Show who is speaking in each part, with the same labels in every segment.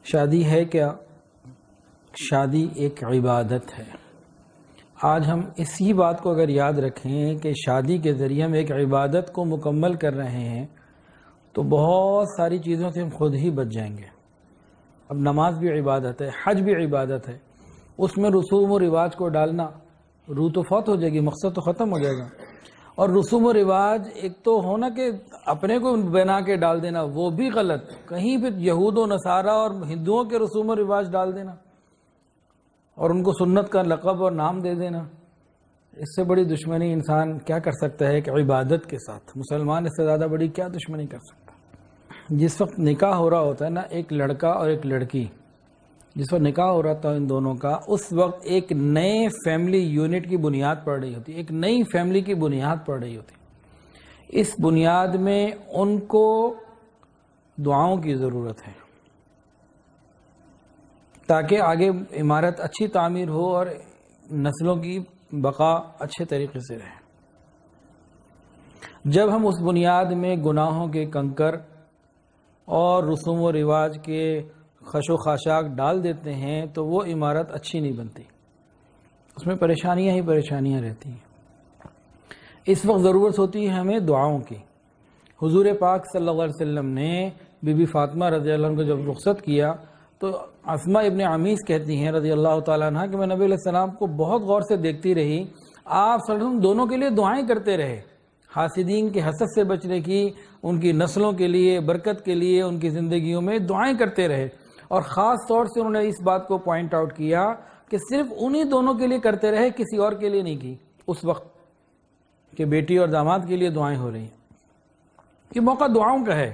Speaker 1: شادی ہے کیا؟ شادی ایک عبادت ہے۔ آج ہم اسی بات کو اگر یاد رکھیں کہ شادی کے ذریعے ہم ایک عبادت کو مکمل کر رہے ہیں تو بہت ساری چیزوں سے ہم خود ہی بچ جائیں گے۔ اب نماز بھی عبادت ہے، حج بھی عبادت ہے، اس میں رسوم و رواج کو ڈالنا، روح تو فوت ہو جائے گی، مقصد تو ختم ہو جائے گا۔ اور رسوم و رواج ایک تو ہونا کہ اپنے کو بنا کے ڈال دینا، وہ بھی غلط، کہیں پہ یہود و نصارہ اور ہندوؤں کے رسوم و رواج ڈال دینا اور ان کو سنت کا لقب اور نام دے دینا، اس سے بڑی دشمنی انسان کیا کر سکتا ہے کہ عبادت کے ساتھ مسلمان اس سے زیادہ بڑی کیا دشمنی کر سکتا ہے۔ جس وقت نکاح ہو رہا ہوتا ہے نا، ایک لڑکا اور ایک لڑکی، جس وقت نکاح ہو رہا تھا ان دونوں کا، اس وقت ایک نئے فیملی یونٹ کی بنیاد پڑ رہی ہوتی ہے، ایک نئی فیملی کی بنیاد پڑ رہی ہوتی ہے۔ اس بنیاد میں ان کو دعاؤں کی ضرورت ہے تاکہ آگے عمارت اچھی تعمیر ہو اور نسلوں کی بقا اچھے طریقے سے رہے۔ جب ہم اس بنیاد میں گناہوں کے کنکر اور رسوم و رواج کے خش و خاشاک ڈال دیتے ہیں تو وہ عمارت اچھی نہیں بنتی، اس میں پریشانیاں ہی پریشانیاں رہتی ہیں۔ اس وقت ضرورت ہوتی ہے ہمیں دعاؤں کی۔ حضور پاک صلی اللہ علیہ وسلم نے بی بی فاطمہ رضی اللہ عنہ کو جب رخصت کیا تو اسماء ابن عمیس کہتی ہیں رضی اللہ تعالیٰ عنہ کہ میں نبی علیہ السلام کو بہت غور سے دیکھتی رہی، آپ صلی اللہ علیہ وسلم دونوں کے لیے دعائیں کرتے رہے، حاسدین کے حسد سے بچنے کی، ان کی نسلوں کے لیے، برکت کے لیے، ان کی زندگیوں میں دعائیں کرتے رہے۔ اور خاص طور سے انہوں نے اس بات کو پوائنٹ آؤٹ کیا کہ صرف انہی دونوں کے لیے کرتے رہے، کسی اور کے لیے نہیں کی، اس وقت کہ بیٹی اور داماد کے لیے دعائیں ہو رہی ہیں۔ یہ موقع دعاؤں کا ہے،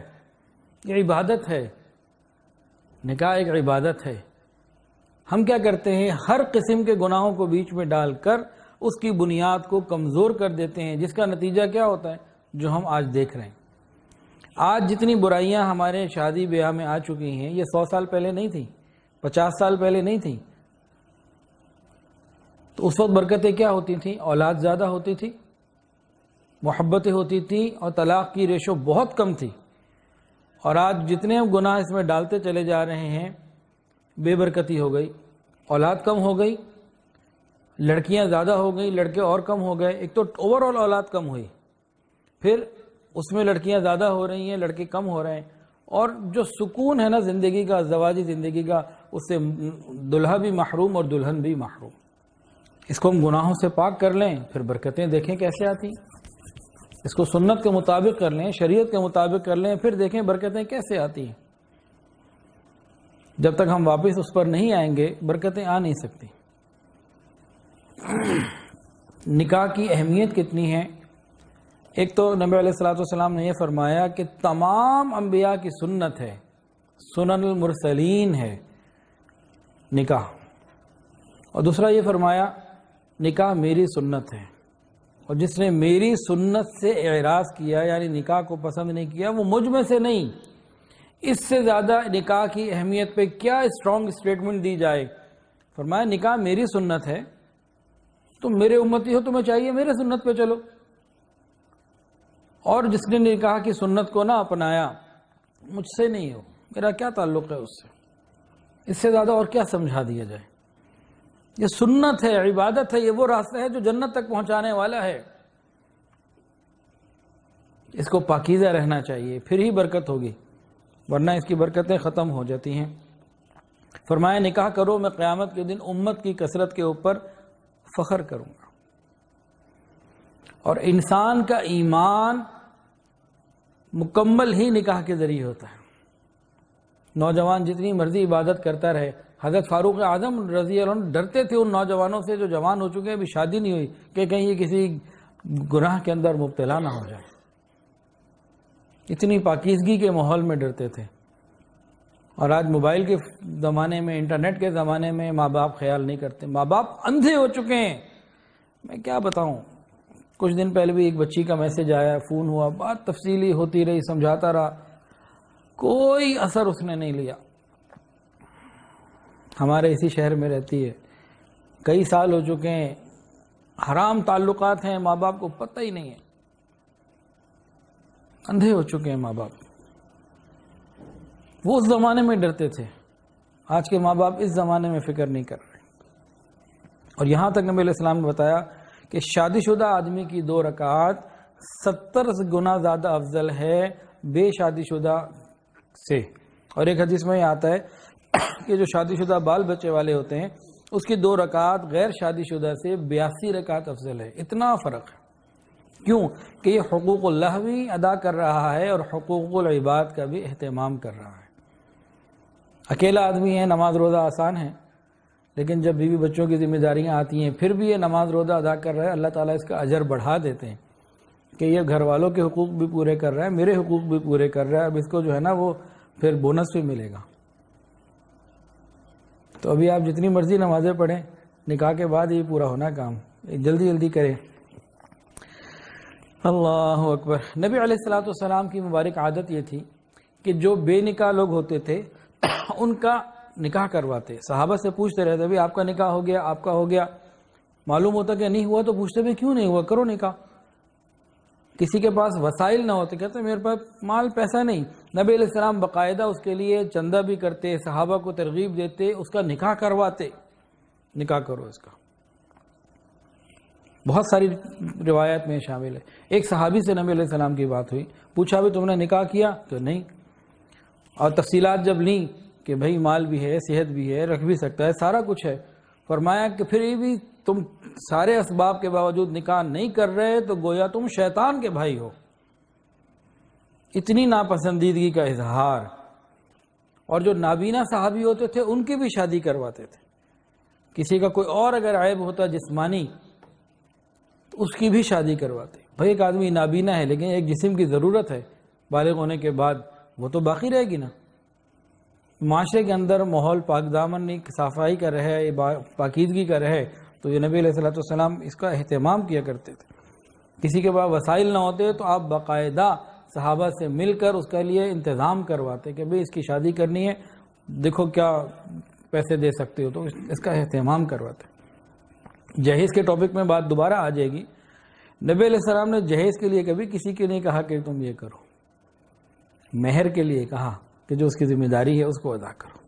Speaker 1: یہ عبادت ہے، نکاح ایک عبادت ہے۔ ہم کیا کرتے ہیں؟ ہر قسم کے گناہوں کو بیچ میں ڈال کر اس کی بنیاد کو کمزور کر دیتے ہیں، جس کا نتیجہ کیا ہوتا ہے جو ہم آج دیکھ رہے ہیں۔ آج جتنی برائیاں ہمارے شادی بیاہ میں آ چکی ہیں یہ 100 سال پہلے نہیں تھی، 50 سال پہلے نہیں تھی۔ تو اس وقت برکتیں کیا ہوتی تھیں؟ اولاد زیادہ ہوتی تھی، محبتیں ہوتی تھیں اور طلاق کی ریشو بہت کم تھی۔ اور آج جتنے ہم گناہ اس میں ڈالتے چلے جا رہے ہیں، بے برکتی ہو گئی، اولاد کم ہو گئی، لڑکیاں زیادہ ہو گئی، لڑکے اور کم ہو گئے۔ ایک تو اوور آل اولاد کم ہوئی، پھر اس میں لڑکیاں زیادہ ہو رہی ہیں، لڑکے کم ہو رہے ہیں، اور جو سکون ہے نا زندگی کا، زواجی زندگی کا، اس سے دلہا بھی محروم اور دلہن بھی محروم۔ اس کو ہم گناہوں سے پاک کر لیں، پھر برکتیں دیکھیں کیسے آتی ہیں۔ اس کو سنت کے مطابق کر لیں، شریعت کے مطابق کر لیں، پھر دیکھیں برکتیں کیسے آتی ہیں۔ جب تک ہم واپس اس پر نہیں آئیں گے برکتیں آ نہیں سکتی۔ نکاح کی اہمیت کتنی ہے؟ ایک تو نبی علیہ السلام نے یہ فرمایا کہ تمام انبیاء کی سنت ہے، سنن المرسلین ہے نکاح۔ اور دوسرا یہ فرمایا نکاح میری سنت ہے، اور جس نے میری سنت سے اعراض کیا یعنی نکاح کو پسند نہیں کیا وہ مجھ میں سے نہیں۔ اس سے زیادہ نکاح کی اہمیت پہ کیا اسٹرانگ اسٹیٹمنٹ دی جائے؟ فرمایا نکاح میری سنت ہے، تم میرے امتی ہو، تمہیں چاہیے میرے سنت پہ چلو۔ اور جس نے نکاح کی سنت کو نہ اپنایا، مجھ سے نہیں ہو، میرا کیا تعلق ہے اس سے؟ اس سے زیادہ اور کیا سمجھا دیا جائے؟ یہ سنت ہے، عبادت ہے، یہ وہ راستہ ہے جو جنت تک پہنچانے والا ہے۔ اس کو پاکیزہ رہنا چاہیے، پھر ہی برکت ہوگی، ورنہ اس کی برکتیں ختم ہو جاتی ہیں۔ فرمایا نکاح کرو، میں قیامت کے دن امت کی کثرت کے اوپر فخر کروں گا۔ اور انسان کا ایمان مکمل ہی نکاح کے ذریعے ہوتا ہے۔ نوجوان جتنی مرضی عبادت کرتا رہے، حضرت فاروق اعظم رضی اللہ عنہ ڈرتے تھے ان نوجوانوں سے جو جوان ہو چکے ہیں، ابھی شادی نہیں ہوئی، کہ کہیں یہ کسی گناہ کے اندر مبتلا نہ ہو جائے۔ اتنی پاکیزگی کے ماحول میں ڈرتے تھے۔ اور آج موبائل کے زمانے میں، انٹرنیٹ کے زمانے میں ماں باپ خیال نہیں کرتے، ماں باپ اندھے ہو چکے ہیں۔ میں کیا بتاؤں، کچھ دن پہلے بھی ایک بچی کا میسج آیا، فون ہوا، بات تفصیلی ہوتی رہی، سمجھاتا رہا، کوئی اثر اس نے نہیں لیا۔ ہمارے اسی شہر میں رہتی ہے، کئی سال ہو چکے ہیں، حرام تعلقات ہیں، ماں باپ کو پتہ ہی نہیں ہے، اندھے ہو چکے ہیں ماں باپ۔ وہ اس زمانے میں ڈرتے تھے، آج کے ماں باپ اس زمانے میں فکر نہیں کر رہے. اور یہاں تک نبی علیہ السلام نے بتایا کہ شادی شدہ آدمی کی 2 رکعات 70 گنا زیادہ افضل ہے بے شادی شدہ سے. اور ایک حدیث میں یہ آتا ہے کہ جو شادی شدہ بال بچے والے ہوتے ہیں اس کی 2 رکعات غیر شادی شدہ سے 82 رکعات افضل ہے. اتنا فرق ہے. کیوں کہ یہ حقوق اللہ بھی ادا کر رہا ہے اور حقوق العباد کا بھی اہتمام کر رہا ہے. اکیلا آدمی ہے، نماز روزہ آسان ہے، لیکن جب بیوی بچوں کی ذمہ داریاں آتی ہیں پھر بھی یہ نماز روزہ ادا کر رہا ہے، اللہ تعالیٰ اس کا اجر بڑھا دیتے ہیں کہ یہ گھر والوں کے حقوق بھی پورے کر رہا ہے، میرے حقوق بھی پورے کر رہا ہے، اب اس کو جو ہے نا وہ پھر بونس بھی ملے گا. تو ابھی آپ جتنی مرضی نمازیں پڑھیں، نکاح کے بعد یہ پورا ہونا کام، جلدی جلدی کریں. اللہ اکبر. نبی علیہ الصلوۃ والسلام کی مبارک عادت یہ تھی کہ جو بے نکاح لوگ ہوتے تھے ان کا نکاح کرواتے. صحابہ سے پوچھتے رہتے بھی آپ کا نکاح ہو گیا، آپ کا ہو گیا. معلوم ہوتا کہ نہیں ہوا تو پوچھتے بھی کیوں نہیں ہوا، کرو نکاح. کسی کے پاس وسائل نہ ہوتے کہتے میرے پاس مال پیسہ نہیں. نبی علیہ السلام باقاعدہ اس کے لیے چندہ بھی کرتے، صحابہ کو ترغیب دیتے، اس کا نکاح کرواتے. نکاح کرو اس کا. بہت ساری روایات میں شامل ہے. ایک صحابی سے نبی علیہ السلام کی بات ہوئی، پوچھا بھی تم نے نکاح کیا تو نہیں. اور تفصیلات جب لیں کہ بھئی مال بھی ہے، صحت بھی ہے، رکھ بھی سکتا ہے، سارا کچھ ہے. فرمایا کہ پھر یہ بھی تم سارے اسباب کے باوجود نکاح نہیں کر رہے تو گویا تم شیطان کے بھائی ہو. اتنی ناپسندیدگی کا اظہار. اور جو نابینا صحابی ہوتے تھے ان کی بھی شادی کرواتے تھے. کسی کا کوئی اور اگر عیب ہوتا جسمانی تو اس کی بھی شادی کرواتے. بھئی ایک آدمی نابینا ہے لیکن ایک جسم کی ضرورت ہے بالغ ہونے کے بعد، وہ تو باقی رہے گی نا. معاشرے کے اندر ماحول پاک دامن صفائی کا رہے، پاکیزگی کا رہے، تو یہ نبی علیہ الصلوۃ والسلام اس کا اہتمام کیا کرتے تھے. کسی کے پاس وسائل نہ ہوتے تو آپ باقاعدہ صحابہ سے مل کر اس کے لیے انتظام کرواتے کہ بھئی اس کی شادی کرنی ہے، دیکھو کیا پیسے دے سکتے ہو، تو اس کا اہتمام کرواتے. جہیز کے ٹاپک میں بات دوبارہ آ جائے گی. نبی علیہ السلام نے جہیز کے لیے کبھی کسی کے نہیں کہا کہ تم یہ کرو. مہر کے لیے کہا کہ جو اس کی ذمہ داری ہے اس کو ادا کرو.